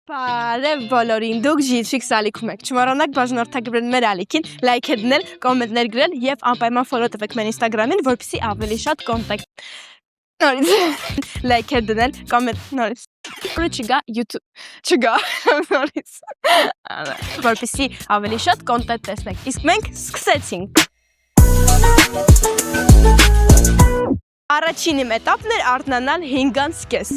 Բարև բոլորին, դուք G-Trix ալիքում եք, չմոռանաք բաժանորդագրել մեր ալիքին, լայք դնել, կոմենտներ գրել և անպայման ֆոլո տվեք մեր ինստագրամին, որպեսզի ավելի շատ կոնտենտ լայք դնել, կոմենտ նորից չգա YouTube չգա նորից որպեսզի ավելի շատ կոնտենտ տեսնեք, իսկ մենք սկսեցինք Առաջին իմ էտապն էր արթնանալ 5-ից կես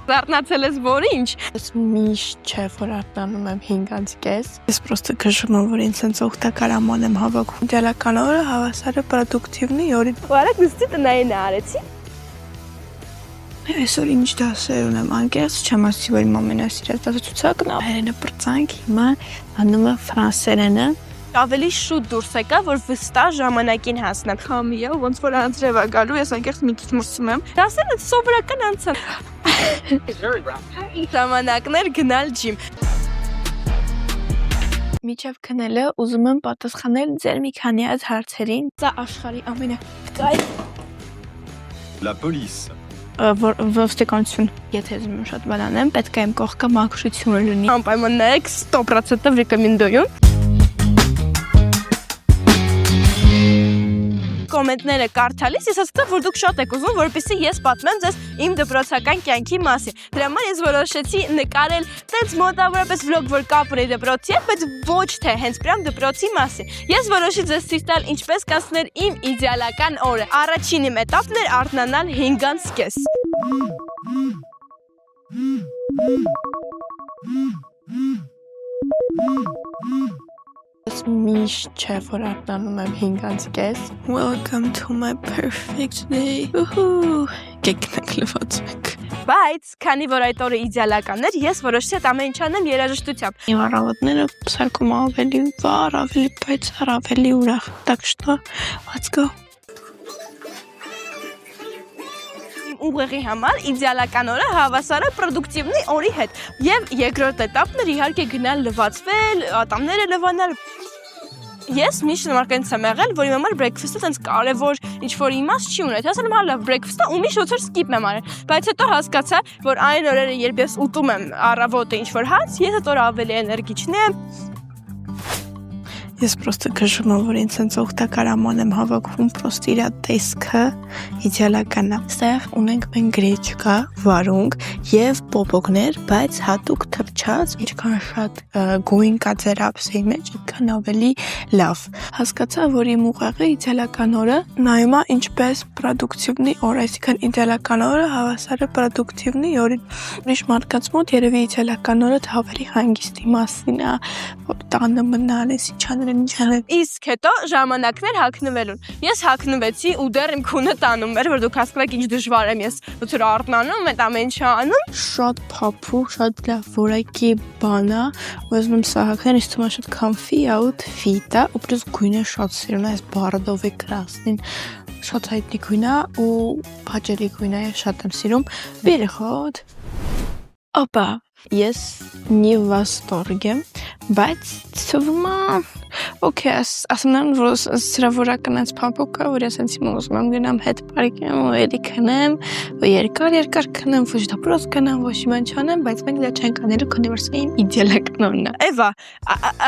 Արթնացել ես որ ինչ? Ես միշտ չէ, որ արթնանում եմ 5-ից կես Ես պրոստը կժում եմ, որ ինձ հենց օգտակար աման եմ հավաքում Իդեալական օրը հավասարը պրոդուկտիվնի օրին Բարակ նստի տնային է արեցի Այսօր ինչ դասեր ունեմ, անկեղծ չեմ ասի, որ իմ ամենասիրած դասացուցակն է Հայերենը պրծանք, հիմա անում եմ ֆրանսերենը Ավելի շուտ դուրս եկա, որ վստահ ժամանակին հասնեմ Քամի է, ոնց որ անձրև է գալու, ես անկեղծ մի քիչ մրսում եմ Դասերը սովորական անցան Ժամանակներ գնալ ջիմ Միջև քնելը ուզում եմ պատասխանել ձեր մի քանի այդ հարցերին Սա աշխարհի ամենակայֆ La police Ոստիկանություն Եթե ուզում եմ շատ բան անեմ, պետք է իմ կողքը մաքրություն լինի Անպայման նայեք 100% ռեկոմենդոյում Կոմենտները կարդալիս ես հասկացա, որ դուք շատ եք ուզում, որպեսզի ես պատմեմ ձեզ իմ դպրոցական կյանքի մասին։ Դրա համար ես որոշեցի նկարել տենց մոտավորապես վլոգ, որ կապրի դպրոցի հետ, բայց ոչ թե հենց պրям դպրոցի մասին։ Ես որոշի ձեզ ցույց տալ ինչպես կանցներ իմ իդեալական օրը։ Առաջին իմ էտապն էր արթնանալ 5-ից կես։ Ես միշտ չէ, որ արթնանում եմ 5-ից կես Welcome to my perfect day Կեքնեք լվացեք Բայց, քանի որ այդ օրը իդեալական էր, ես որոշեցի այդ ամեն ինչ անել երաժշտությամբ Իմ առավոտները սարքում ավելի վառ, ավելի պայծառ, ավելի ուրախ Так что, let's go ուղեղի համար իդեալական օրը հավասարը պրոդուկտիվնի օրի հետ եւ երկրորդ էտապն էր իհարկե գնալ լվացվել, ատամները լվանալ Ես միշտ նմարկենց եմ եղել, որ իմ համար breakfast-ը տենց կարևոր ինչ-որ իմաստ չի ունի Ասել եմ հալավ breakfast-ը ու միշտ ոնց որ skip եմ արել Բայց հետո հասկացա, որ այն օրերը երբ ես ուտում եմ առավոտը ինչ-որ հաց Ես այդ օրը ավելի էներգիչն եմ Ես պրոստը կժում եմ, որ ինձ հենց օգտակար աման եմ հավաքում Պրոստը իրա տեսքը իդեալական է Ստեղ ունենք մենք գրեչկա, վարունգ և պոպոգներ Բայց հատուկ թրջած Ինչքան շատ գույն կա ձեր ափսեի մեջ Ինչքան ավելի լավ Հասկացա, որ իմ ուղեղը իդեալական օրը Նայում է ինչպես պրոդուկտիվնի օր Այսինքն իդեալական օրը հավասարը պրոդուկտիվնի օրին Ուրիշ մարդկանց մոտ երևի իդեալական օրը դա ավելի հանգիստի մասին է Որ տանը մնալ ես Իսկ հետո ժամանակներ հագնվելուն Ես հագնվեցի ու դեռ իմ քունը տանում էր Որ դուք հասկանաք ինչ դժվար եմ ես Ոնց որ արթնանում այդ ամեն ինչը անում Շատ փափուկ, շատ լավ որակի բան է Ուզում եմ սա հագնել, ինձ թվում է շատ comfy outfit է ու պլյուս գույնը շատ սիրուն է այս բարդովի կրասնին Շատ հայտնի գույն է ու բաժերի գույն է, ես շատ եմ սիրում Переход Опа, ես не в восторге, բայց թվում է Okay, ասում եմ, որ սրա որական այս փափուկը, որ ես հենց հիմա ուզում եմ գնամ հետ պարկեմ ու էլի քնեմ, ու երկար քնեմ, ոչ դպրոց գնամ, ոչ իման չանեմ, բայց մենք դա չենք անելու, քանի որ սա իմ իդեալական օրն է։ Էվա,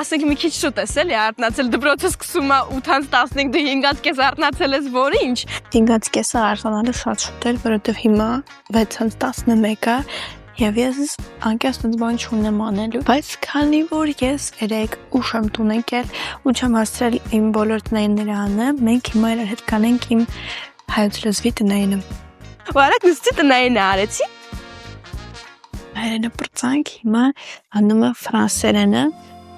ասենք մի քիչ շուտ ես էլի արթնացել, դպրոցը սկսում է 8-15, դու 5-ից կես արթնացել ես, որ ինչ։ 5-ից կեսը արթնալը շատ շուտ էր, որովհետև հիմա 6:11 է Եվ ես անկեղծ տենց բան չունեմ անելու Բայց քանի որ ես երեք ուշ եմ տուն եկել ու չեմ հասցրել իմ բոլոր տնայինները անեմ Մենք հիմա իրար հետ կանենք իմ հայոց լեզվի տնայինը Բարակ նստի տնայինը արեցի Հայերենը պրծանք, հիմա անում եմ ֆրանսերենը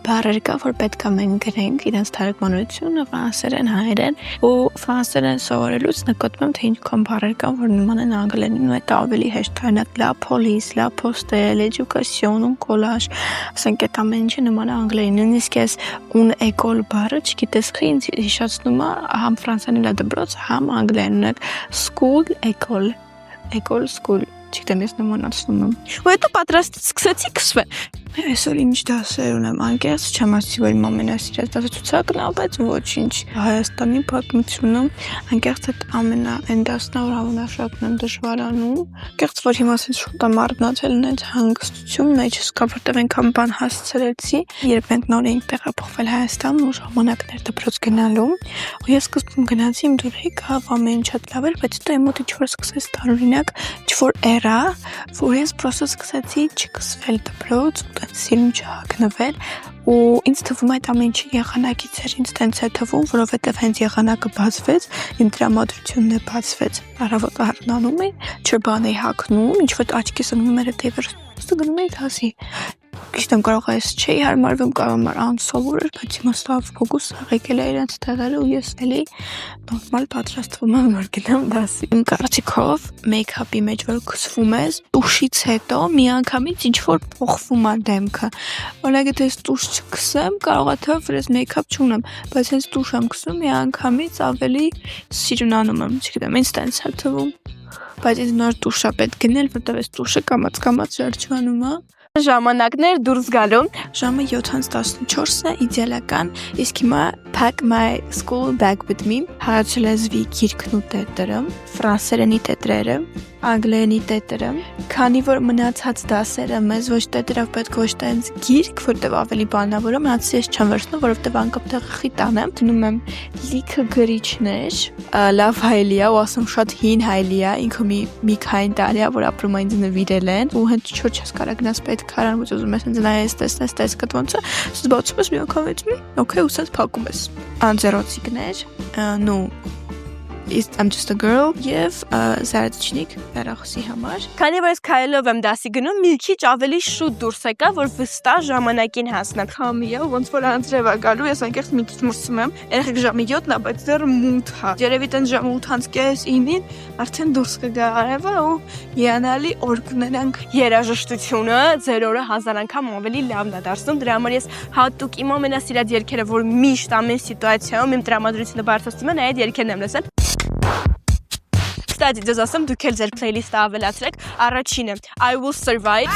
Բառեր կա, որ պետք է մենք գրենք իրենց թարգմանությունը, ֆրանսերեն, հայերեն ու ֆրանսերեն սովորելուց նկատում եմ, թե ինչքան բառեր կան, որ նման են անգլերենին ու այդ ավելի հեշտ օրինակ la police, la poste, l'éducation, un collage, ասենք այդ ամեն ինչը նման է անգլերենին, իսկ ես un école բառը չգիտես քի ինձ հիշեցնում է համ ֆրանսերեն լա դպրոց, համ անգլերեն, school, école, school, չգիտեմ ես նմանացնում եմ։ Ու հետո պատրաստ սկսեցի քսվել։ Այսօր ինչ դասեր ունեմ, անկեղծ չեմ ասի, որ իմ ամենասիրած դասը ցուցակն է, բայց ոչինչ։ Հայաստանի պատմությունում անկեղծ այդ այն դասն է, որ հավանաշատն եմ դժվարանում։ Անկեղծ որ հիմա ասես շուտ եմ արթնացել ունենց հանգստություն մեջս կա, որտեղ այնքան բան հասցրեցի, երբ մենք նոր էինք տեղափոխվել Հայաստան ու ժամանակներ դպրոց գնալու, ու ես սկզբում գնացի իմ դուր եկավ ամեն ինչ լավ էր, բայց հետո իմ մոտ ինչ-որ սկսեց տարօրինակ ինչ-որ էրա, որ ես պրոստը սկսեցի չկսվել դպրոց սիրում չհագնվել ու ինձ թվում այդ ամեն ինչի եղանակից էր ինձ տենց է թվում, որովհետև հենց եղանակը բացվեց, իմ տրամադրությունն է բացվեց, առավոտը արթնանում էի, չէ բան էի հագնում, ինչ-որ աչքիս ընկնում էր դեպեր, գնում էի դասի։ Գիշտեմ կարող այս չէի հարմարվում, կարող անսովոր էր, բայց հիմա ստավ ֆոկուս եկել է իրենց տեղերը ու ես էլի նորմալ պատրաստվում եմ որ գնամ դասի։ Իմ կարծիքով մեյքափի մեջ որ քսվում ես, տուշից հետո միանգամից ինչ որ փոխվում է դեմքը։ Օրինակ եթե ես տուշ չքսեմ, կարող է թվա որ ես մեյքափ չունեմ, բայց հենց տուշ եմ քսում, միանգամից ավելի սիրունանում եմ, չգիտեմ, ինձ տենց է թվում։ Բայց ինձ նոր տուշ է պետք գնել, որտեղ այս տուշը կամաց վերջանում է։ Ժամանակներ դուրս գալու ժամը 7:14-ն է իդեալական, իսկ հիմա pack my school bag with me, հայոց լեզվի գիրքն ու տետրը, ֆրանսերենի տետրերը, անգլերենի տետրը, քանի որ մնացած դասերը մեզ ոչ տետրով պետք ոչ տենց գիրք, որտեղ ավելի բանավոր է, մնացած ես չեմ վերցնում, որովհետև անկապ տեղի տանեմ, դնում եմ լիքը գրիչներ, լավ հայելի է, ու ասում շատ հին հայելի է, ինքը մի քանի տարի է, որ ապրում է ինձ նվիրել են, ու հենց չոր չես կարող գնաս պետք արան, որ ուզում ես հենց նայես, տեսնես կդ ոնց է, սուս բացում ես մի անգամից, օքեյ, ու սենց փակում ես։ Անձեռոցիկներ, նու I'm just a girl եւ զարդիչնիկ հեռախոսի համար։ Քանի որ ես քայլով եմ դասի գնում, մի քիչ ավելի շուտ դուրս եկա, որ վստահ ժամանակին հասնեմ։ Քամի է, ոնց որ անձրև է գալու, ես անկեղծ մի քիչ մրսում եմ։ Երեխեք ժամի 7-ն է, բայց դեռ մութ է։ Երևի տենց ժամը 8:30-ին արդեն դուրս կգա արևը ու հիանալի օր կունենանք։ Երաժշտությունը ձեր օրը 1000 անգամ ավելի լավն է դարձնում։ Դրա համար ես հատուկ իմ ամենասիրած երգերը, որ միշտ ամեն սիտուացիայում իմ տրամադրությունը բարձրացնում են, այդ երգերն եմ լսել։ Կստати, ձեզ ասեմ, դուք էլ ձեր playlist-ը ավելացրեք, առաջինը I will survive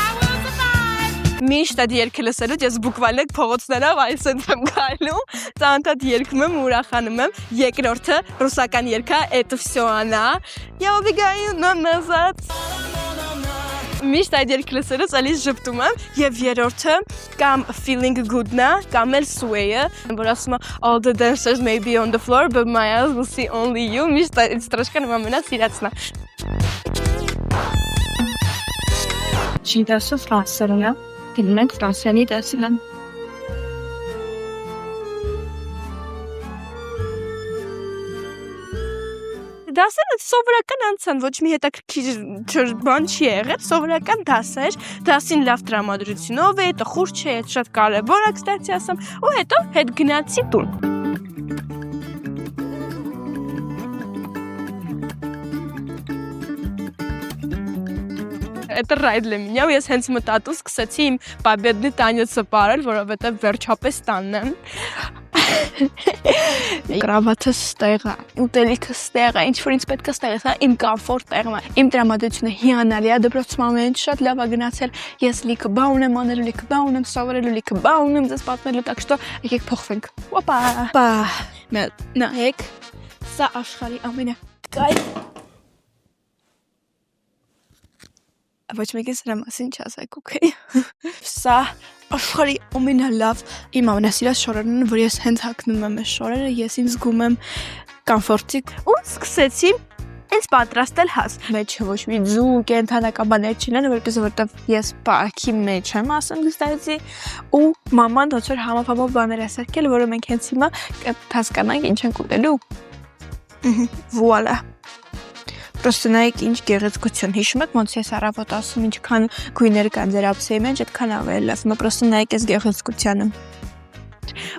Միշտ այդ երգը լսելուց ես բուկվալնեք փողոցներով այսպես եմ գալու, ծանոթ երգում եմ, ուրախանում եմ, երկրորդը ռուսական երգ է, это всё она, я убегаю назад Միշտ այդ երգը լսելուց ալիս ժպտում եմ եւ երրորդը կամ feeling good-ն է, կամ էլ sway-ը, որ ասում է all the dancers may be on the floor but my eyes will see only you, միշտ այդ ստրաշկան ամենասիրածն է։ Չիտասը ֆրանսերեն է, գնում ենք ֆրանսիանի դասին։ Դասերը սովորական անցան, ոչ մի հետաքրքիր բան չի եղել, սովորական դասեր, դասին լավ տրամադրությունով է, տխուր չէ, շատ կարևոր է, կստացի ասեմ, ու հետո հետ գնացի տուն։ Это рай для меня, ես հենց մտածում սկսեցի իմ победный танец պարել, որովհետև վերջապես տանն եմ։ Կրավաթը ստեղ է, ուտելիքը ստեղ է, ինչ-որ ինձ պետք է ստեղ է, իմ կամֆորտ տեղում է, իմ տրամադրությունը հիանալի է, դպրոցում ամեն ինչ շատ լավ է գնացել, ես լիքը բան ունեմ անելու, լիքը բան ունեմ սովորելու, լիքը բան ունեմ ձեզ պատմելու, так что եկեք փոխվենք։ Օպա, նայեք, սա աշխարհի ամենակայֆ Ոչ մեկին սրա մասին չասեք, օքեյ։ Սա աշխարհի ամենալավ իմ ամենասիրած շորերն են, որ ես հենց հագնում եմ այս շորերը, ես ինձ զգում եմ կոմֆորտիկ ու սկսեցի ինձ պատրաստել հաս։ Մեջը ոչ մի ձու կենթանական չլինեն, որովհետև ես պարքի մեջ եմ ասեմ դստացի ու մաման ոնց որ համապարփակ բաներ է սարքել, որը մենք հենց հիմա կհասկանանք ինչ ենք ուտելու։ Վուալա Պրոստը նայեք ինչ գեղեցկություն, հիշում եք ոնց ես առավոտ ասում ինչքան գույներ կան ձեր ափսեի մեջ, այդքան ավելի լավ, մա պրոստը նայեք այս գեղեցկությանը։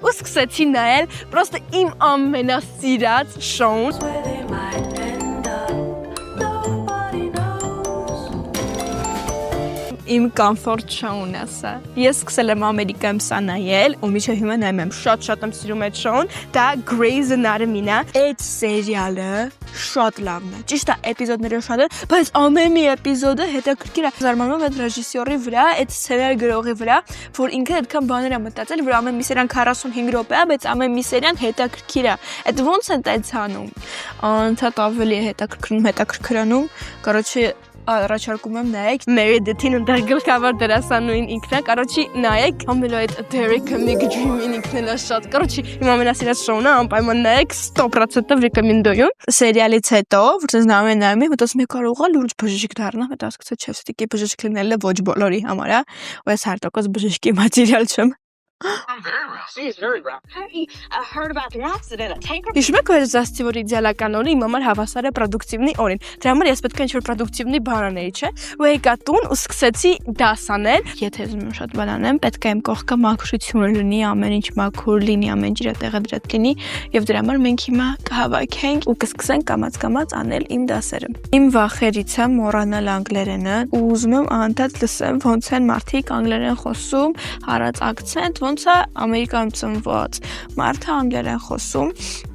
Ու սկսեցի նայել պրոստը իմ ամենասիրած շոուն։ Իմ comfort show-ն է սա։ Ես սկսել եմ Ամերիկայում սա նայել, ու մինչև հիմա նայում եմ, շատ եմ սիրում այդ show-ն։ Դա Grey's Anatomy-ն է։ Այդ սերիալը շատ լավն է։ Ճիշտ է, էպիզոդները շատ են, բայց ամեն մի էպիզոդը հետաքրքիր է։ Զարմանում եմ այդ ռեժիսորի վրա, այդ սերիալ գրողի վրա, որ ինքը այդքան բաներ է մտածել, որ ամեն մի սերիան 45 րոպե է, բայց ամեն մի սերիան հետաքրքիր է։ Այդ ոնց են դա անում։ Անդադ ավելի է հետաքրքրանում։ Короче, առաջարկում եմ նայեք Meredith-ին ու գլխավոր դերասանուհին ինքն է, короче, նայեք, ամենը այդ Derek McDreamy-ին ինքն է շատ, короче, իմ ամենասիրած շոուն է, անպայման նայեք, 100% ռեկոմենդую։ Սերիալից հետո, որտեղ նայում եմ, մտածում եմ կարող է լուրջ բժիշկ դառնա, հետո ասացի, չէ, ստիկի բժիշկ լինելը ոչ բոլորի համար է, ու ես 100% բժշկի մատերիալ չեմ։ I'm very well. She's very well. Hey, I heard about the accident. Take her. Հիշում եք, որ զաստի որ իդեալական օրը իմ համար հավասար է պրոդուկտիվնի օրին։ Դրա համար ես պետք է ինչ-որ պրոդուկտիվնի բան անել, չէ՞։ Ու եկա տուն ու սկսեցի դաս անել։ Եթե ուզում եմ շատ բան անեմ, պետք է իմ կողքը մաքրություն լինի, ամեն ինչ մաքուր լինի, ամեն ինչ իր տեղադրած լինի, եւ դրա համար մենք հիմա կհավաքենք ու կսկսենք կամած անել իմ դասերը։ Իմ վախերից եմ մոռանալ անգլերենը ու ուզում եմ անդադ լսեմ ոնց են մարդիկ անգլերեն խոսում, հարած акցենտ, ոնց է Ամերիկայում ծնված մարդը անգլերեն խոսում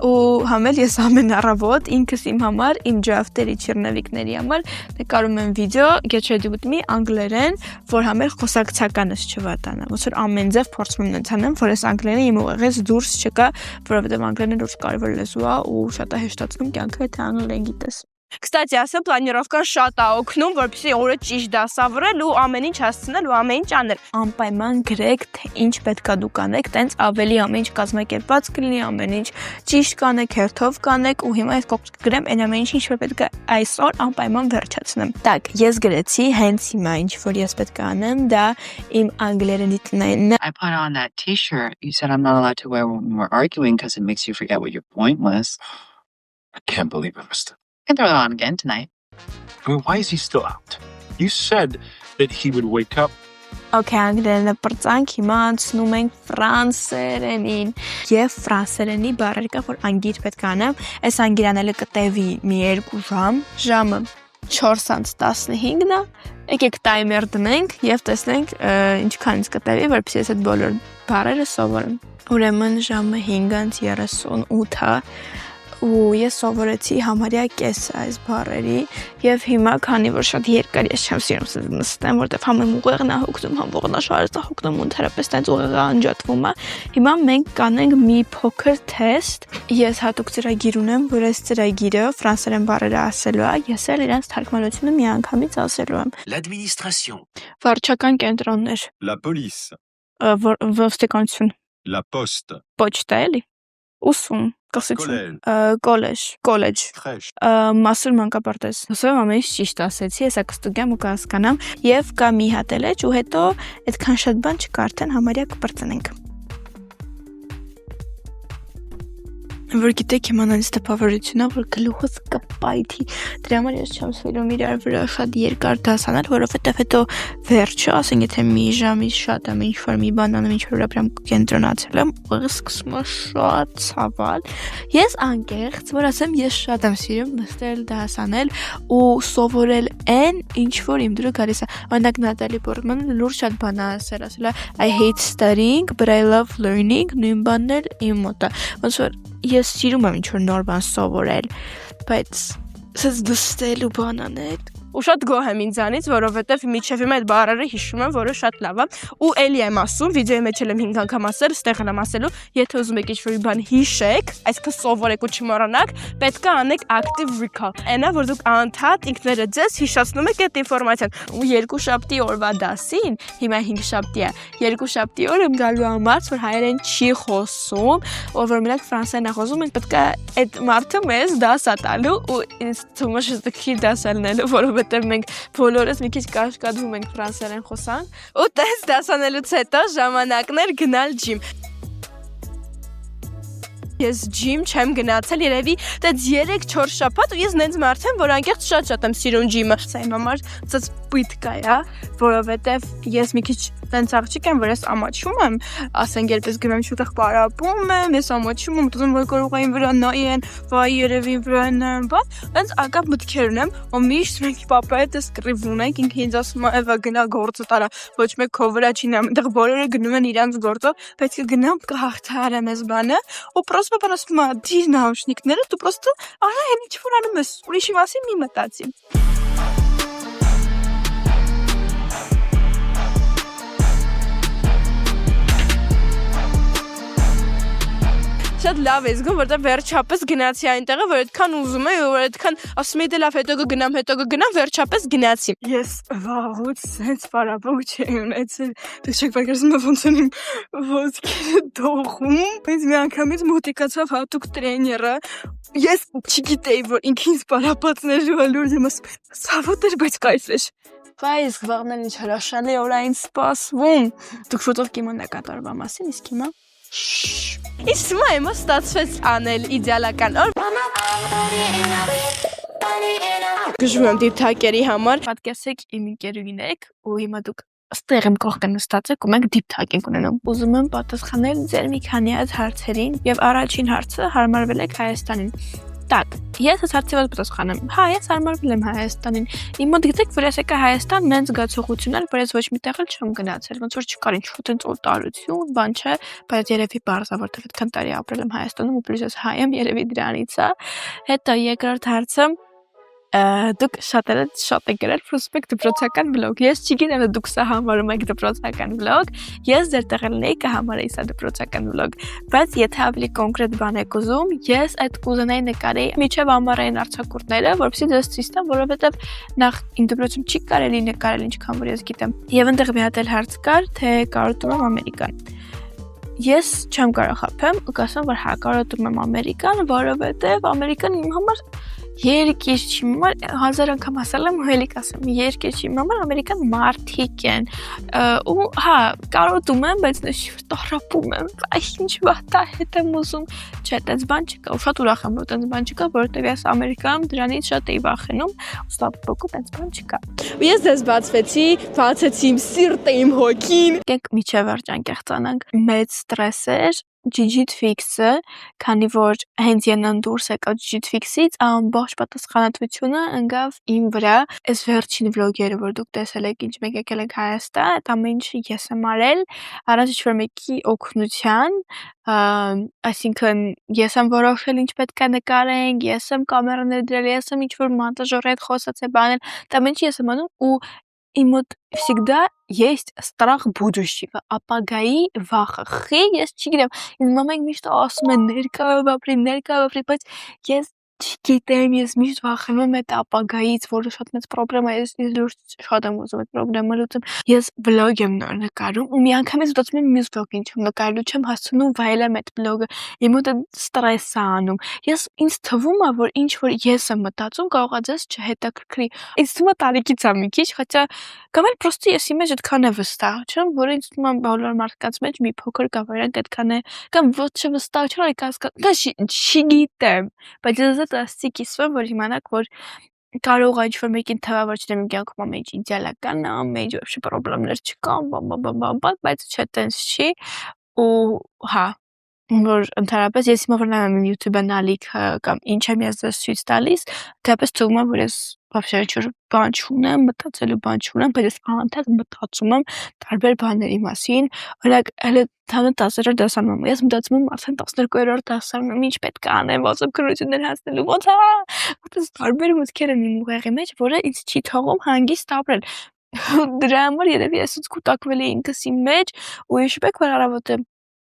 ու համել ես ամեն առավոտ ինքս իմ համար իմ ջաֆտերի չերնավիկների համար նկարում եմ վիդեո get ready with me անգլերեն, որ համել խոսակցականս չվատանա, ոնց որ ամեն ձև փորձում եմ անցանեմ, որ այս անգլերենը իմ ուղեղից դուրս չգա, որովհետև անգլերենը լուրջ կարևոր լեզու է ու շատ է հեշտացնում կյանքը, եթե անգլերեն գիտես։ Կստати, ասեմ, պլանիրովկան շատ է օգնում, որպեսզի օրը ճիշտ դասավորել ու ամեն ինչ հասցնել ու ամեն ինչ անել։ Անպայման գրեք, թե ինչ պետքա դուք անեք, տենց ավելի ամեն ինչ կազմակերպված կլինի, ամեն ինչ ճիշտ կանեք, հերթով կանեք ու հիմա ես կողք գրեմ այն ամեն ինչ որ պետք է այսօր անպայման վերջացնեմ։ Так, ես գրեցի հենց հիմա ինչ որ ես պետք է անեմ, դա իմ անգլերենի տնային։ I put on that t-shirt you said I'm not allowed to wear when we're arguing because it makes you forget what your point was. I can't believe I missed it. I can throw that on again tonight. I mean, why is he still out? You said that he would wake up. Okay, անգլերենը պրծանք, հիմա անցնում ենք ֆրանսերենին եւ ֆրանսերենի բառեր կա, որ անգիր պետք է անեմ, այս անգիրանելը կտևի մի 2 ժամ, ժամը 4:15-ն է, եկեք տայմեր դնենք եւ տեսնենք ինչքանից կտևի, որպեսզի ես այդ բոլոր բառերը սովորեմ։ Ուրեմն ժամը 5:38 է ու ես սովորեցի համարյա կեսը այս բառերի եւ հիմա քանի որ շատ երկար ես չեմ սիրում նստեմ, որտեվ համ իմ ուղեղն է հոգնում, համ ողնաշարժը հոգնում ու թերապևտը այնց ուղեղը անջատվում է։ Հիմա մենք կանենք մի փոքր թեստ։ Ես հատուկ ծրագիր ունեմ, որ այս ծրագիրը ֆրանսերեն բառերը ասելու է, ես էլ իրենց թարգմանությունը միանգամից ասելու եմ։ L'administration. Վարչական կենտրոններ, La police. ոստիկանություն, La poste. պոչտա էլի, ուսում, կասեցում, կոլեջ, Crèche. մասուր մանկապարտեզ։ Հուսով եմ ամեն ինչ ճիշտ ասեցի, հեսա կստուգեմ ու կհասկանամ եւ կա մի հատ էլ ու հետո այդքան շատ բան չկա, արդեն համարյա կպրծնենք։ Որ գիտեք իմ անալիզ տպավորությունն է, որ գլուխս կպայթի։ Դրա համար ես չեմ սիրում իրար վրա շատ երկար դասանել, որովհետև հետո վերջը, ասենք եթե մի ժամից շատ եմ ինչ-որ մի բան անում, ինչ-որ վրա պրям կենտրոնացել եմ, ուղղակի սկսում է շատ ցավալ։ Ես անկեղծ, որ ասեմ, ես շատ եմ սիրում նստել դասանել ու սովորել այն, ինչ որ իմ դուրը գալիս է։ Օրինակ Նատալի Պորտմանը լուրջ շատ բան է ասել, I hate studying, but I love learning, նույն բանն էլ իմ մոտ է։ Ոնց որ ես սիրում եմ ինչ-որ նոր բան սովորել, բայց սենց դստել ու բան անել ու շատ գոհ եմ ինձանից, որովհետև միջև իմ այդ բառերը հիշում եմ, որը շատ լավ է ու էլի եմ ասում, վիդեոյի մեջ էլ եմ 5 անգամ ասել, ստեղ եմ ասելու, եթե ուզում եք ինչ-որ բան հիշեք, այսինքն սովորեք ու չմոռանաք, պետք է անեք active recall։ Այնա, որ դուք անդադ ինքներդ ձեզ հիշացնում եք այդ ինֆորմացիան։ Ու 2 շաբթի օրվա դասին, հիմա 5 շաբթի է, 2 շաբթի օր եմ գալու ամաց, որ հայերեն չի խոսում, որ մենակ ֆրանսերեն է խոսում, մենք պետք է այդ մարդը մեզ դաս տալու ու ինձ թվում է շտկի դաս ելնելու, որովհետև մենք բոլորս մի քիչ կաշկադվում ենք ֆրանսերեն խոսանք ու տես դասանելուց հետո ժամանակն էր գնալ ջիմ։ Ես ջիմ չեմ գնացել երևի դից 3-4 շաբաթ ու ես նենց մարդ եմ, որ անկեղծ շատ եմ սիրում ջիմը։ Սա իմ համար ցած պիտկա է, որովհետև ես մի քիչ տենց աղջիկ եմ, որ ես ամաչում եմ, ասենք երբ ես գնում եմ շուտով պարապում եմ, ես ամաչում եմ, ուզում որ կարողային վրա նայեն, վայ երևի վրա նայեն, բան, տենց ակապ մտքեր ունեմ, ու միշտ մենք պապայի հետ սկրիվ ունենք, ինքը ինձ ասում է, «Էվա գնա գործը տարա, ոչ մեկ քո վրա չի նայում», այնտեղ բոլորը գնում են իրանց գործով, բայց կգնամ կհաղթահարեմ այս բանը, ու պրոստը բան ասում է, «Դիր նաուշնիկները, դու պրոստը արա, այն ինչ որ անում ես, ուրիշի մասին մի մտածի»։ Շատ լավ է զգում, որտեղ վերջապես գնացի այնտեղը, որ այդքան ուզում եմ, որ այդքան ասում եմ, դե լավ, հետո կգնամ, վերջապես գնացի։ Ես վաղուց սենց պարապող չէի ունեցել։ Դուք չեք պատկերացնում, ոնց են իմ ոտքերը դողում։ Բայց մի անգամից մոտիկացավ հատուկ տրեյները։ Ես չգիտեի, որ ինքը ինձ պարապածներ ու լուրջ եմ ասում, ցավոտ էր, բայց կայֆ էր։ Բայց վաղն ինչ հրաշալի օր այն սպասվում։ Դուք շուտով կիմանաք կատարվա մասին, իսկ հիմա Իսկ հիմա ստացվեց անել իդեալական օր։ Գժվում եմ դիպթակերի համար։ Պատկերացեք իմ ընկերուհիներեք ու հիմա դուք ստեղ եմ կողքը նստած եք ու մենք դիպթակ ենք ունենում։ Ուզում եմ պատասխանել ձեր մի քանի այդ հարցերին եւ առաջին հարցը հարմարվել եք Հայաստանին։ Так, ես այս հարցի վրա պատասխանեմ։ Հա, ես հարմարվել եմ Հայաստանին։ Իմ մոտ գիտեք, որ ես եկա Հայաստան նենց զգացողություն էր, որ ես ոչ մի տեղ էլ չեմ գնացել, ոնց որ չկար ինչ-որ տենց օտարություն, բան չէ, բայց երևի բարձա, որտեղ այդքան տարի ապրել եմ Հայաստանում ու պլյուս ես հայ եմ, երևի դրանից է։ Հետո երկրորդ հարցը դուք շատերը շատ եք գրել պրոսպեկտ դպրոցական վլոգ։ Ես չգիտեմ դուք սա համարում եք դպրոցական վլոգ։ Ես ձեր տեղը լինեի կհամարեի սա դպրոցական վլոգ։ Բայց եթե ավելի կոնկրետ բան եք ուզում, ես այդ կուզենայի նկարեի միջև ամառային արձակուրդները, որովհետեւ դες ցույց տամ, որովհետեւ նախ իմ դպրոցում չի կարելի նկարել ինչքան որ ես գիտեմ։ Եվ այնտեղ մի հատ էլ հարց կար, թե կարոտում եմ Ամերիկան։ Ես չեմ կարող խփեմ ու կասեմ, որ հա կարոտում եմ Ամերիկան, որովհետեւ Ամերիկան իմ համար երկիր չի, հազար անգամ ասել եմ ու էլի կասեմ, երկիր չի, իմ համար Ամերիկան մարդիկ են, ու հա, կարոտում եմ, բայց տարապում եմ, այ ինչ վատա հետ եմ ուզում, չէ, տենց բան չկա, ու շատ ուրախ եմ, որ տենց բան չկա, որովհետև ես Ամերիկայում դրանից շատ էի վախենում, ու ստապոկու տենց բան չկա։ Ու ես դες բացեցի իմ սիրտը, իմ հոգին։ Եկեք միջև վերջ անկեղծանանք, մեծ ստրես էր, Jiu-Jitsu-ը, քանի որ հենց յանան դուրս եկա Jiu-Jitsu-ից, ամբողջ պատասխանատվությունը ընկավ իմ վրա։ Այս վերջին վլոգերը, որ դուք տեսել եք, ինչ մենք եկել ենք Հայաստան, այդ ամեն ինչը ես եմ արել, առանց ինչ-որ մեկի օգնության, այսինքն ես եմ որոշել ինչ պետք է նկարենք, ես եմ կամերաներ դրել, ես եմ ինչ-որ մոնտաժորի հետ խոսացել, բանել, դա ամեն ինչ ես եմ անում ու им вот всегда есть страх будущего, ապագայի վախը։ Ես չգիտեմ, ինձ մամայք միշտ ասում են ներկայով ապրի, բայց ես չգիտեմ, ես միշտ վախենում եմ այդ ապագայից, որը շատ մեծ պրոբլեմա է, ես լուրջ շատ եմ ուզում այդ պրոբլեմը լուծեմ։ Ես վլոգ եմ նոր նկարում ու միանգամից մտածում եմ մյուս վլոգ ինչ եմ նկարելու, չեմ հասցնում վայելեմ այդ վլոգը։ Իմ մոտ ստրես է անում։ Ինձ թվում է, որ ինչ որ ես եմ մտածում, կարող է ձեզ չհետաքրքրի։ Ինձ թվում է տարիքից է մի քիչ, хотя կամ էլ պրոստը ես իմ մեջ այդքան է վստահ չեմ, որ ինձ թվում է բոլոր մարդկանց մեջ մի փոքր կավարանք այդքան է, կամ ոչ վստահ չեմ, չգիտեմ, բայց ես ասացի կիսվեմ, որ իմանաք, որ կարող է ինչ-որ մեկին թվա, որ չնեմ իմ կյանքում ամեն ինչ իդեալական է, ամեն ինչ вообще պրոբլեմներ չկան, բայց չէ, տենց չի, ու հա, որ ընդհանրապես ես հիմա որ նայում եմ YouTube-ն ալիք կամ ինչ եմ ես դες ցույց տալիս, դեպս թվում է, որ ես вообще ինչ-որ բան չունեմ, մտածելու բան չունեմ, բայց ես անընդհատ մտածում եմ տարբեր բաների մասին, օրինակ հələ 10-րդ դասարանում եմ, ես մտածում եմ արդեն 12-րդ դասարանում ինչ պետք է անեմ, ոնց քրություններ հասնելու, ոնց տարբեր մտքեր են իմ ուղեղի մեջ, որը ինձ չի թողում հանգիստ ապրել։ Դրա համար երևի ես կուտակվել էի ինքս իմ մեջ ու հիշում եք որ առավոտը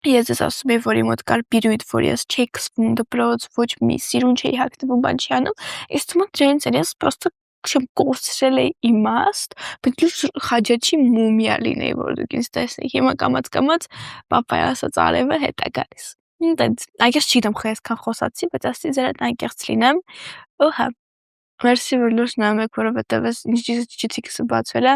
ես ես ասում եմ, որ իմ մոտ կար պիրույթ, որ ես չէի կսվում դպրոց, ոչ մի սիրուն չէի հագնվում, բան չի անում, ես թվում է դրանից էր, ես պրոստը չեմ կորցրել էի իմաստ, պետք է խաչաչի մումիա լինեի, որ դուք ինձ տեսնեիք, հիմա կամաց պապայի ասած արևը հետ է գալիս։ Տենց, այգես չգիտեմ այսքան խոսացի, բայց ասի ձեր հետ անկեղծ լինեմ, ու հա, մերսի որ լուրջ նայում եք, որովհետև ես ինչ Jiu-Jitsu-ը բացվել է,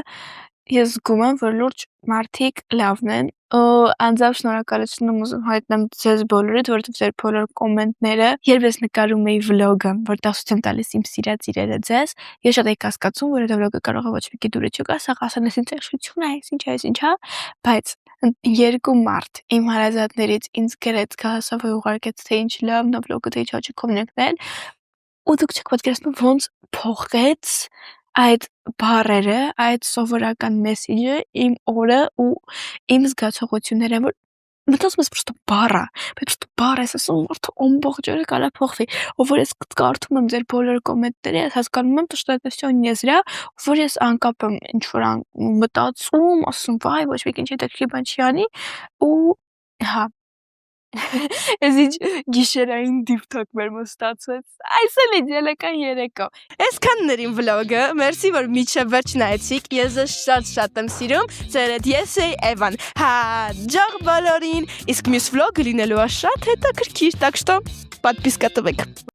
ես զգում եմ, որ լուրջ մարդիկ լավն են Անձամբ շնորհակալություն եմ ուզում հայտնեմ ձեզ բոլորիդ, որովհետև ձեր բոլոր կոմենտները, երբ ես նկարում էի վլոգը, որ տասուց եմ տալիս իմ սիրած իրերը ձեզ, ես շատ էի կասկածում, որ այդ վլոգը կարող է ոչ մի դուրը չգա, սա ասեն ես ինչ շություն է, ինչա, բայց երկու մարդ իմ հարազատներից ինձ գրեց, գահասավ ուղարկեց թե ինչ լավն է վլոգը, թե ինչ աչքով նկնել, ու դուք չեք պատկերացնում ոնց փոխեց այդ բառերը, այդ սովորական մեսեջը իմ օրը ու իմ զգացողությունները, որ մտածում ես պրոստո բառը, բայց պրոստո բառ ես ասում, որ ամբողջ օրը կարա փոխվի, ով որ ես կարդում եմ ձեր բոլոր կոմենտները, ես հասկանում եմ, что это всё не зря, որ ես անկապ եմ ինչ որ մտածում, ասում, վայ, ոչ մի ինչ հետաքրքիր բան չի անի, ու հա Ես ինչ գիշերային դիպթոք մեր մոտ ստացվեց։ Այս էլ իդեալական երեկո։ Այսքանն էր իմ վլոգը, մերսի որ միջև վերջ նայեցիք, ես ձեզ շատ եմ սիրում, ձեր հետ ես էի Էվան, հաջող բոլորին, իսկ մյուս վլոգը լինելու է շատ հետաքրքիր, так что подписка տվեք։